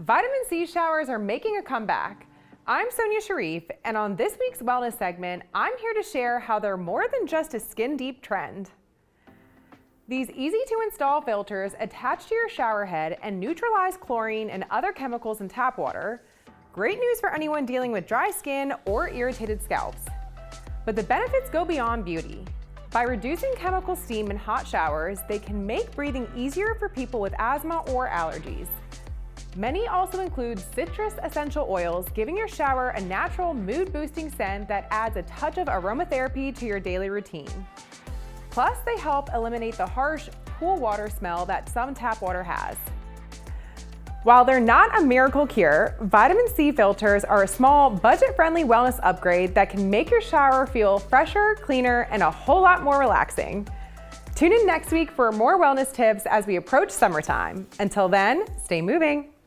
Vitamin C showers are making a comeback. I'm Sonia Shariff, and on this week's wellness segment, I'm here to share how they're more than just a skin-deep trend. These easy-to-install filters attach to your shower head and neutralize chlorine and other chemicals in tap water. Great news for anyone dealing with dry skin or irritated scalps. But the benefits go beyond beauty. By reducing chemical steam in hot showers, they can make breathing easier for people with asthma or allergies. Many also include citrus essential oils, giving your shower a natural mood-boosting scent that adds a touch of aromatherapy to your daily routine. Plus, they help eliminate the harsh pool water smell that some tap water has. While they're not a miracle cure, vitamin C filters are a small, budget-friendly wellness upgrade that can make your shower feel fresher, cleaner, and a whole lot more relaxing. Tune in next week for more wellness tips as we approach summertime. Until then, stay moving.